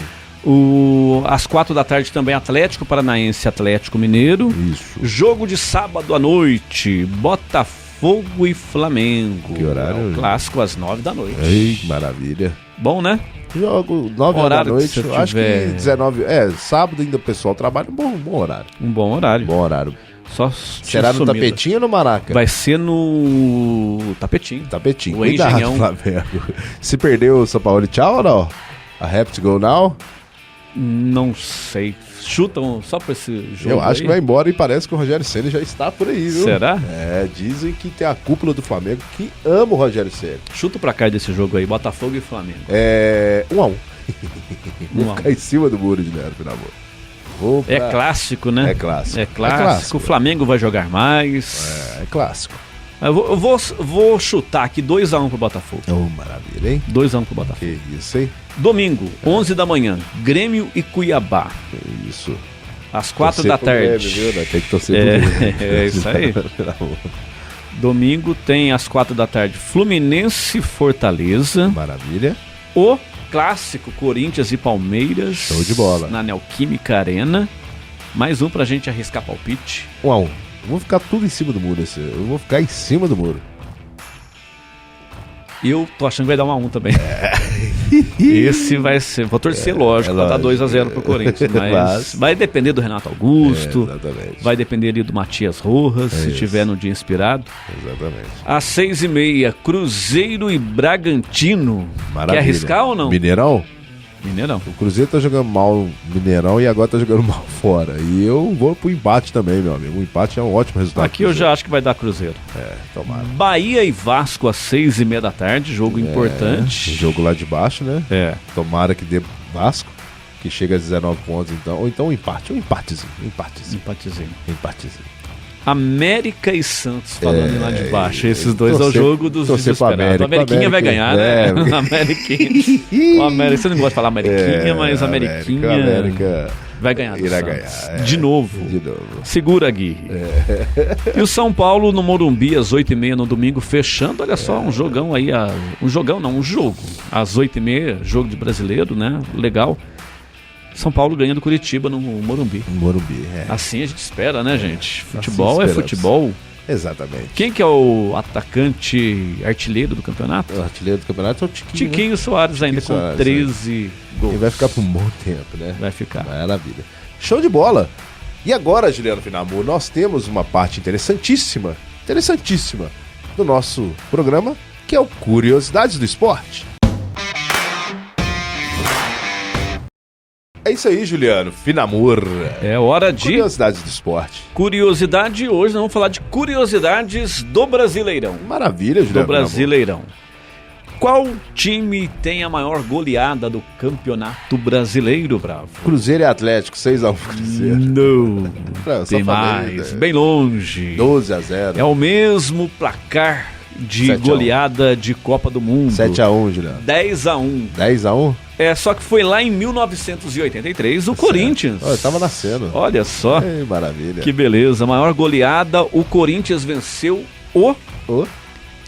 Às 4 da tarde também Atlético Paranaense, Atlético Mineiro. Isso. Jogo de sábado à noite, Botafogo e Flamengo. Que horário? Clássico às 9 da noite. Ei, maravilha. Bom, né? Jogo 9 horas da noite, que acho que 19. Sábado ainda o pessoal trabalha, um bom horário. Um bom horário. Bom horário. Só será no tapetinho ou no Maraca? Vai ser no tapetinho. Tapetinho. O Cuidado, Engenhão. Flamengo. Se perdeu o São Paulo, tchau ou não? A have to go now? Não sei. Chutam só pra esse jogo. Eu acho que vai embora e parece que o Rogério Ceni já está por aí, viu? Será? Dizem que tem a cúpula do Flamengo que ama o Rogério Ceni. Chuta pra cá desse jogo aí, Botafogo e Flamengo. 1-1. Vou ficar em cima do muro de Nero, pelo amor. É clássico, né? É clássico. É clássico. O Flamengo vai jogar mais. É clássico. Eu vou chutar aqui 2-1 pro Botafogo. Maravilha, hein? 2-1 pro Botafogo. Que isso, hein? Domingo, 11 da manhã, Grêmio e Cuiabá. Que isso. Às 4 da tarde. Grêmio, viu? Tem que torcer pro Grêmio. É isso aí. Domingo tem às 4 da tarde, Fluminense e Fortaleza. Maravilha. O clássico Corinthians e Palmeiras. Show de bola. Na Neoquímica Arena. Mais um pra gente arriscar palpite. 1-1. Eu vou ficar tudo em cima do muro. Eu vou ficar em cima do muro. Eu tô achando que vai dar 1-1 também. Esse vai ser. Vou torcer, lógico, pra dar 2-0 pro Corinthians. Mas vai depender do Renato Augusto. Exatamente. Vai depender ali do Matias Rojas, se tiver no dia inspirado. Exatamente. Às 6h30, Cruzeiro e Bragantino. Maravilha. Quer arriscar ou não? Mineirão? Mineirão. O Cruzeiro tá jogando mal no Mineirão e agora tá jogando mal fora. E eu vou pro empate também, meu amigo. O empate é um ótimo resultado. Aqui eu já acho que vai dar Cruzeiro. Tomara. Bahia e Vasco às 6h30 da tarde, jogo importante. Jogo lá de baixo, né? Tomara que dê Vasco, que chega a 19 pontos, então. Ou então um empate. Um empatezinho. América e Santos falando lá de baixo. Esses dois é o jogo dos desesperados. A Ameriquinha vai ganhar, né? Ameriquinha. O América, você não gosta de falar Ameriquinha, mas a Ameriquinha vai ganhar do irá Santos. ganhar. De novo. Segura, Gui. E o São Paulo no Morumbi às 8h30 no domingo, fechando. Olha só, um jogão aí. Um jogo. Às 8h30, jogo de brasileiro, né? Legal. São Paulo ganha do Curitiba no Morumbi. Assim a gente espera, né, gente? Futebol assim é futebol. Exatamente. Quem que é o atacante artilheiro do campeonato? O artilheiro do campeonato é o Tiquinho. Tiquinho, né? Soares ainda com Soares, 13 gols. E vai ficar por um bom tempo, né? Vai ficar. Maravilha. Show de bola. E agora, Juliano Finamur, nós temos uma parte interessantíssima do nosso programa, que é o Curiosidades do Esporte. É isso aí, Juliano Finamur. É hora de Curiosidades do Esporte. Curiosidade. Hoje nós vamos falar de curiosidades do Brasileirão. Maravilha, Juliano. Do Brasileirão. Qual time tem a maior goleada do Campeonato Brasileiro, Bravo? Cruzeiro e Atlético, 6-1 Cruzeiro. Não, tem família, mais, bem longe. 12-0. É o mesmo placar de goleada de Copa do Mundo. 7-1, Juliano. 10-1. 10-1? Só que foi lá em 1983, o Corinthians. Eu tava nascendo. Olha só. Ei, maravilha. Que beleza. A maior goleada, o Corinthians venceu o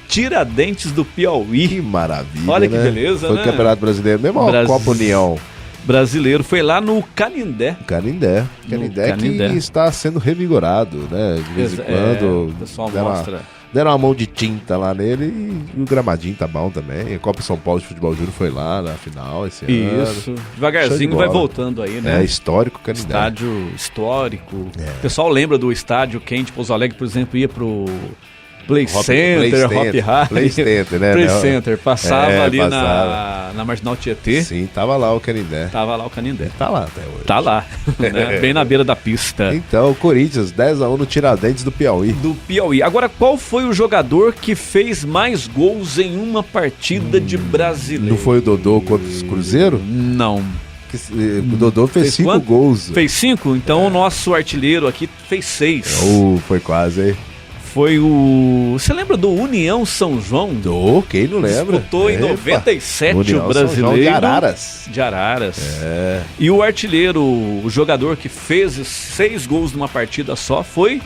Tiradentes do Piauí. Que maravilha. Olha que beleza, foi né? Foi o Campeonato Brasileiro mesmo, Copa União. Brasileiro, foi lá no Canindé. Canindé que está sendo revigorado, né? De vez em quando. O pessoal mostra. Deram uma mão de tinta lá nele e o gramadinho tá bom também. A Copa São Paulo de Futebol Júnior foi lá na final esse ano. Isso, devagarzinho vai voltando aí, né? É histórico, Canindé. Estádio histórico. O pessoal lembra do estádio Quente Pouso Alegre, por exemplo, ia pro Play Center, Hop High. Play Center, né? Play Center, passava ali passava. na Marginal Tietê. Sim, tava lá o Canindé. Tá lá até hoje. Tá lá, né? Bem na beira da pista. Então, o Corinthians, 10-1 no Tiradentes do Piauí. Agora, qual foi o jogador que fez mais gols em uma partida de Brasileiro? Não foi o Dodô contra o Cruzeiro? Não. O Dodô fez 5 gols. Fez 5? Então o nosso artilheiro aqui fez 6. Foi quase, hein? Foi o... Você lembra do União São João? Quem não lembra? Disputou em 97 União o brasileiro. São João de Araras. De Araras. E o artilheiro, o jogador que fez 6 gols numa partida só foi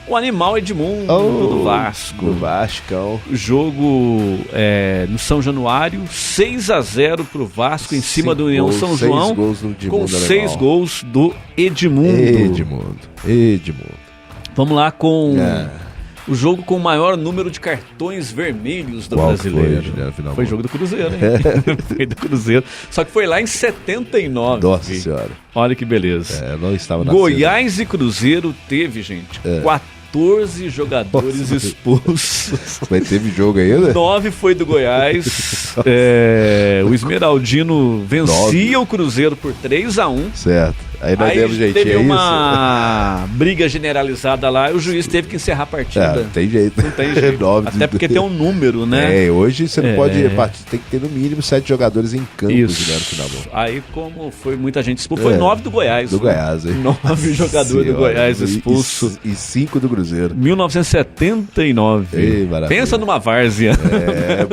o animal Edmundo do Vasco. Do Vascão. Jogo no São Januário, 6-0 pro Vasco em cima do União São João. 6 gols do Edmundo, com 6 gols do Edmundo. Edmundo. Vamos lá com... O jogo com o maior número de cartões vermelhos do brasileiro. Foi jogo do Cruzeiro, hein? Foi do Cruzeiro. Só que foi lá em 79. Nossa senhora. Olha que beleza. Não estava na Goiás e Cruzeiro teve, gente, 14 jogadores expulsos. Mas teve jogo ainda? 9 foi do Goiás. O Esmeraldino vencia o Cruzeiro por 3-1. Certo. Aí nós demos jeitinho, teve uma briga generalizada lá e o juiz teve que encerrar a partida. Não tem jeito. Não tem jeito. Até porque tem um número, né? Hoje você não pode partir, tem que ter no mínimo 7 jogadores em campo. Isso. No final. Aí como foi muita gente expulsa, foi 9 do Goiás. Do Goiás, hein? 9 jogadores do Goiás expulsos. E 5 do Cruzeiro. 1979. Ei, pensa numa várzea.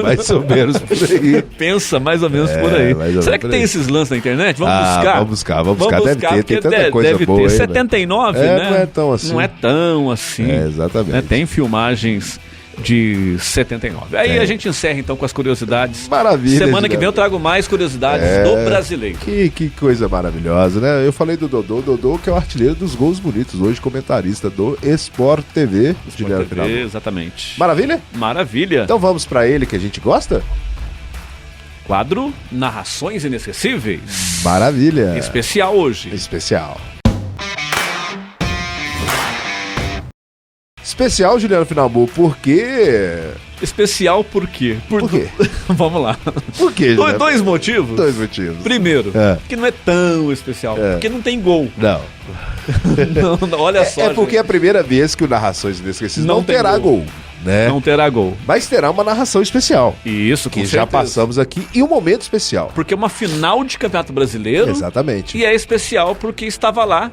Mais ou menos por aí. Pensa mais ou menos por aí. Será que tem esses lances na internet? Vamos buscar. Vamos buscar. Deve ter. Tem tanta coisa deve boa ter. aí, 79, né? Não é tão assim. Não é tão assim. Exatamente. Né? Tem filmagens de 79. Aí a gente encerra então com as curiosidades. Maravilha. Semana que vem eu trago mais curiosidades do brasileiro. Que coisa maravilhosa, né? Eu falei do Dodô, que é o artilheiro dos gols bonitos, hoje comentarista do Sport TV. Sport TV, exatamente. Maravilha? Maravilha. Então vamos pra ele que a gente gosta? Quadro Narrações Inesquecíveis. Maravilha. Especial hoje. Especial, Juliano Finambu, por quê? Especial por quê? Por quê? Vamos lá. Por quê, Juliano? Dois motivos. Primeiro, que não é tão especial, porque não tem gol. Não. Olha só. É porque é a primeira vez que o Narrações Inesquecíveis não terá gol. Né? Não terá gol. Mas terá uma narração especial. Isso, com que certeza. já passamos aqui. E um momento especial. Porque é uma final de Campeonato Brasileiro. Exatamente. E é especial porque estava lá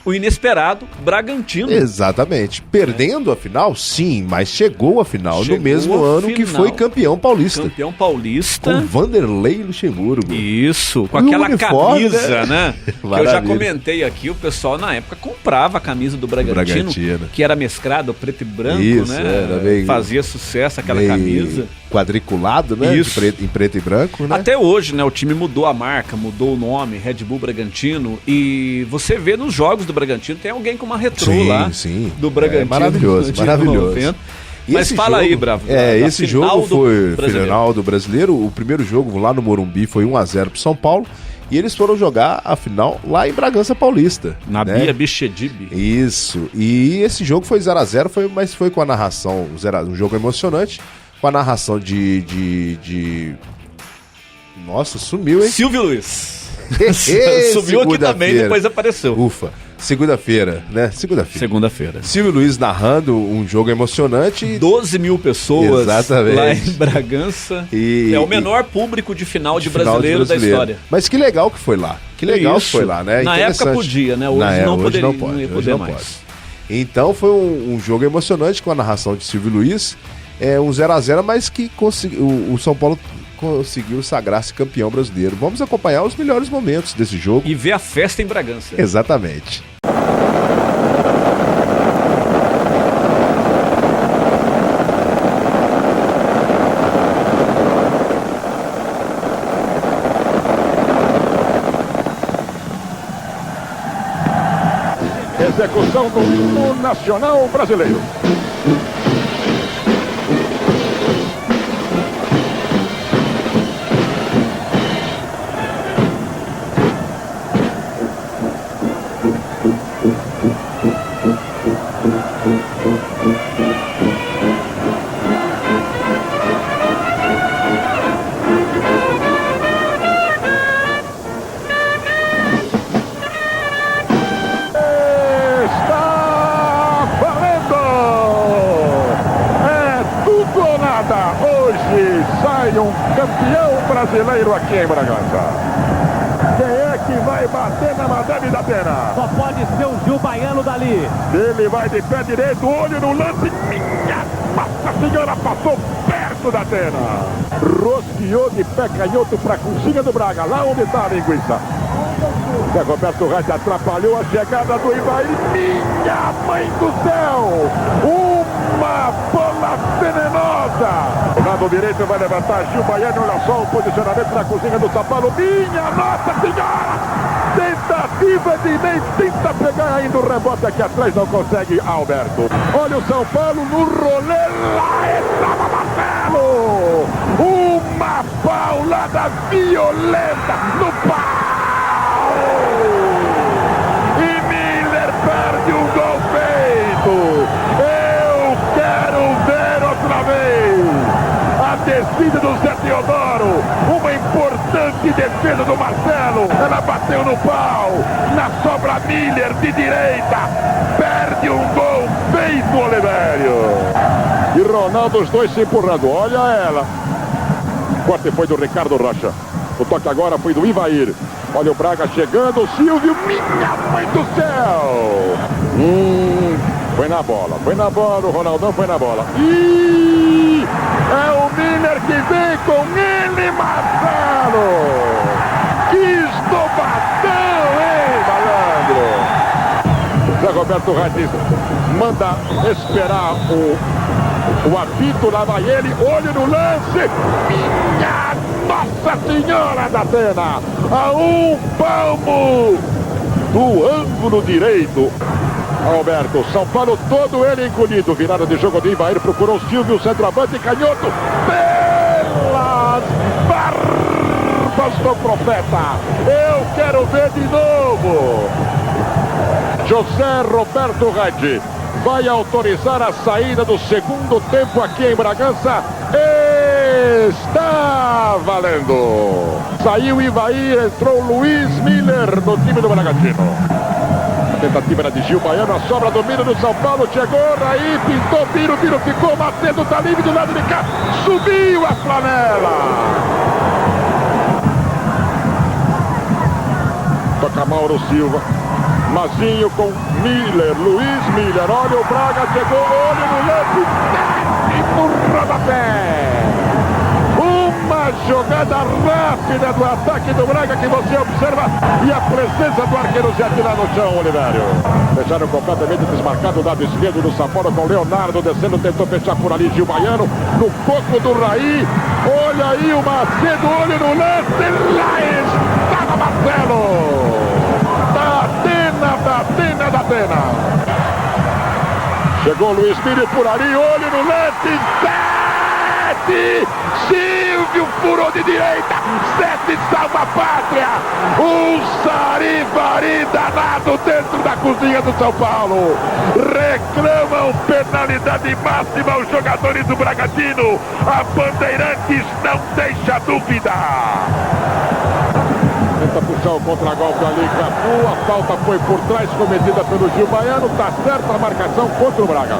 o inesperado Bragantino. Exatamente. Perdendo a final, sim, mas chegou a final no mesmo ano que foi campeão paulista. Campeão paulista. Com Vanderlei Luxemburgo. Isso, com aquela camisa, né? Que eu já comentei aqui, o pessoal na época comprava a camisa do Bragantino. Que era mesclado preto e branco, né? Fazia sucesso aquela camisa. Quadriculado, né? Isso. Em preto e branco, né? Até hoje, né? O time mudou a marca, mudou o nome, Red Bull Bragantino. E você vê nos jogos do Bragantino, tem alguém com uma retrô lá. Sim. Do Bragantino. Maravilhoso. Mas fala aí, Bravo. Esse jogo foi final do Brasileiro. O primeiro jogo lá no Morumbi foi 1-0 pro São Paulo. E eles foram jogar a final lá em Bragança Paulista. Na Bia Bichedib. Isso. E esse jogo foi 0-0, mas foi com a narração, um jogo emocionante. Com a narração Nossa, sumiu, hein? Silvio Luiz. Sumiu aqui também, depois apareceu. Ufa. Segunda-feira, né? Segunda-feira. Silvio Luiz narrando um jogo emocionante. 12 mil pessoas. Exatamente. Lá em Bragança. É o menor público de final de brasileiro da história. Mas que legal que foi lá. Que foi lá, né? Na época podia, né? Hoje não poderia, não ia poder mais. Então foi um jogo emocionante com a narração de Silvio Luiz. Um 0-0, mas que o São Paulo conseguiu sagrar-se campeão brasileiro. Vamos acompanhar os melhores momentos desse jogo. E ver a festa em Bragança. Exatamente. Execução do hino nacional brasileiro. Hoje sai um campeão brasileiro aqui em Bragança. Quem é? que vai bater na Madame da Atena. Só pode ser o Gil Baiano dali. Ele vai de pé direito, olho no lance. Minha Nossa Senhora, passou perto da Atena. Rosqueou de pé canhoto para a cozinha do Braga, lá onde está a linguiça. Zé Roberto Reis atrapalhou a chegada do Ivair. Minha mãe do céu! Uma bola venenosa! O lado direito vai levantar Gil Baiano. Olha só o posicionamento na cozinha do São Paulo. Minha Nossa Senhora! Tentativa de nem tenta pegar ainda o rebote aqui atrás. Não consegue Alberto. Olha o São Paulo no rolê. Lá estava Marcelo! Uma paulada violenta no pau! E Miller perde um gol feito. Eu quero ver outra vez a descida do Zé Teodoro. Uma importante defesa do Marcelo. Ela bateu no pau. Na sobra Miller de direita. Perde um gol feito, Olivério. E Ronaldo, os dois se empurrando. Olha ela. O corte foi do Ricardo Rocha. O toque agora foi do Ivair. Olha o Braga chegando, o Silvio, minha mãe do céu! Foi na bola, o Ronaldão foi na bola. E é o Miller que vem com ele, Marcelo! Que estobatão, hein, malandro? Zé Roberto Reis manda esperar o apito, lá vai ele, olho no lance, minha Nossa Senhora da Atena, a um palmo do ângulo direito. Alberto, São Paulo todo ele encolhido, virada de jogo de Ivair, procurou Silvio, centroavante, canhoto, pelas barbas do profeta, eu quero ver de novo. José Roberto Reis vai autorizar a saída do segundo tempo aqui em Bragança. Está valendo. Saiu Ivair, entrou Luiz Miller no time do Bragantino. A tentativa era de Gil Baiano, a sobra domínio do São Paulo, chegou, aí pintou, Biro ficou, Macedo tá livre do lado de cá, subiu a flanela. Toca Mauro Silva. Mazinho com Miller, Luiz Miller, olha o Braga, chegou, olho no lance, no rodapé. Uma jogada rápida do ataque do Braga que você observa e a presença do arqueiro Zé lá no chão, Olivério. Deixaram completamente desmarcado o lado esquerdo do São Paulo com Leonardo descendo, tentou fechar por ali Gil Baiano, no coco do Raí, olha aí o Macedo, olho no lance, lá estava Marcelo. Da Atena. Chegou o Luiz Miller por ali, olho no lance, 7! Silvio furou de direita, 7 salva a pátria! Um sarivari danado dentro da cozinha do São Paulo. Reclamam penalidade máxima os jogadores do Bragantino. A Bandeirantes não deixa dúvida. Tenta puxar o contragolpe ali, Cafu, a falta foi por trás, cometida pelo Gil Baiano, tá certa a marcação contra o Braga.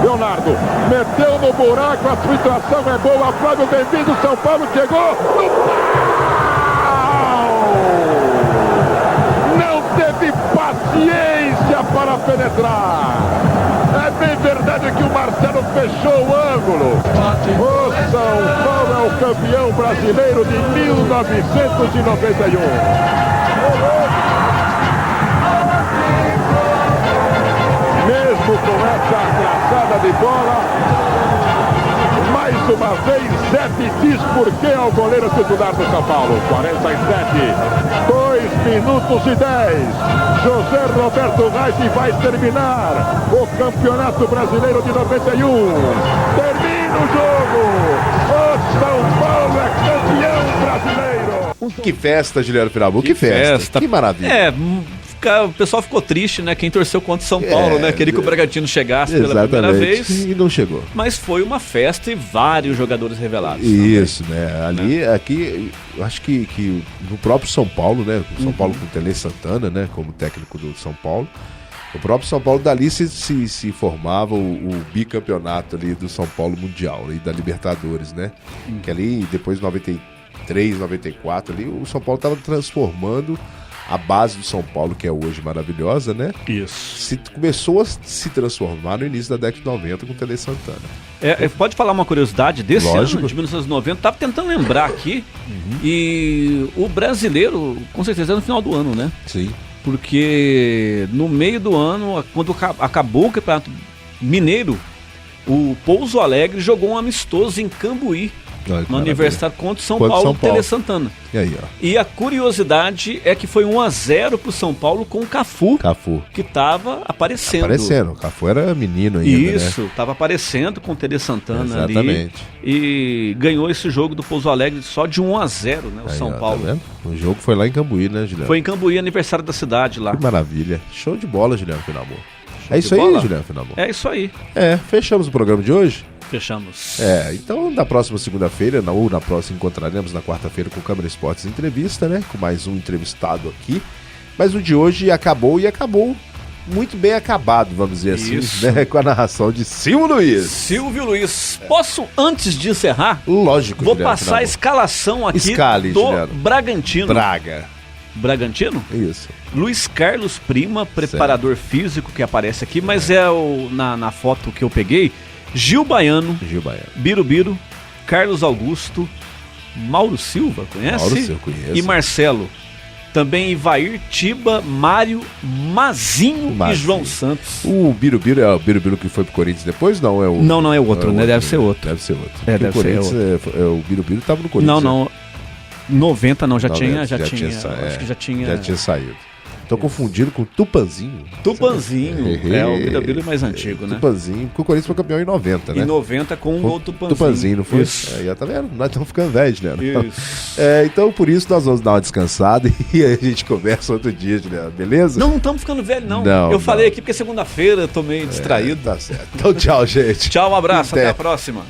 Leonardo, meteu no buraco, a situação é boa, Flávio, bem-vindo, São Paulo chegou no pau! Não teve paciência para penetrar. É bem verdade que o Marcelo fechou o ângulo. O São Paulo é o campeão brasileiro de 1991. Mesmo com essa atrasada de bola, mais uma vez, Zete diz por que é o goleiro titular do São Paulo. 47, 2 minutos e 10. José Roberto Reis vai terminar o Campeonato Brasileiro de 91. Termina o jogo. O São Paulo é campeão brasileiro. Que festa, Juliano Firabu, que festa. Que maravilha. O pessoal ficou triste, né? Quem torceu contra o São Paulo, né? Queria que o Bragantino chegasse pela primeira vez. E não chegou. Mas foi uma festa e vários jogadores revelados. Isso, né? Ali, aqui, eu acho que no próprio São Paulo, né? O São Paulo com o Tele Santana, né? Como técnico do São Paulo. O próprio São Paulo dali se formava o bicampeonato ali do São Paulo Mundial e da Libertadores, né? Que ali, depois de 93, 94, ali, o São Paulo estava transformando a base do São Paulo, que é hoje maravilhosa, né? Isso. Começou a se transformar no início da década de 90 com o Tele Santana. Pode falar uma curiosidade desse Lógico. ano, de 1990? Tava tentando lembrar aqui. E o brasileiro, com certeza, é no final do ano, né? Sim. Porque no meio do ano, quando acabou o Campeonato Mineiro, o Pouso Alegre jogou um amistoso em Cambuí, no aniversário contra o São Paulo, Tele Santana. E aí, ó. E a curiosidade é que foi 1-0 pro São Paulo com o Cafu, que tava aparecendo. O Cafu era menino ainda, Isso, tava aparecendo com o Tele Santana. Exatamente. Ali. E ganhou esse jogo do Pouso Alegre só de 1-0, né? O aí, São ó, Paulo. Tá vendo? O jogo foi lá em Cambuí, né, Juliano? Foi em Cambuí, aniversário da cidade lá. Que maravilha. Show de bola, Juliano Finamor. Show É isso de bola. aí, Juliano Finamor. É isso aí. Fechamos o programa de hoje? Fechamos. Então na próxima segunda-feira, ou na próxima, encontraremos na quarta-feira com o Câmara Esportes Entrevista, né? Com mais um entrevistado aqui. Mas o de hoje acabou e acabou muito bem acabado, vamos dizer assim, né? Com a narração de Silvio Luiz. Silvio Luiz, posso, antes de encerrar, Lógico, vou Juliano passar Finamor. a escalação aqui Escale, do Juliano. Bragantino. Bragantino? Isso. Luiz Carlos Prima, preparador físico que aparece aqui, mas na foto que eu peguei, Gil Baiano, Birubiru, Carlos Augusto, Mauro Silva, conhece? Mauro Silva, conheço. E Marcelo. Também Ivair, Tiba, Mário, Mazinho e João Santos. O Birubiru é o Birubiru que foi pro Corinthians depois? Não, é o... Não é outro, né? Deve ser outro. Deve ser outro. Deve ser outro. O Birubiru tava no Corinthians. Não. 90 não, já 90, tinha. já Acho que já tinha. Já tinha saído. Tô confundindo com o Tupanzinho. O Birubiru é mais antigo, né? Tupanzinho, porque o Corinthians foi campeão em 90, né? Em 90 com o Tupanzinho, não foi? Isso. Tá vendo? Nós estamos ficando velhos, né? Isso. Então, por isso, nós vamos dar uma descansada e a gente conversa outro dia, Juliano, beleza? Não estamos ficando velhos, não. Eu falei aqui porque segunda-feira eu tô meio distraído. Tá certo. Então, tchau, gente. Tchau, um abraço, até a próxima.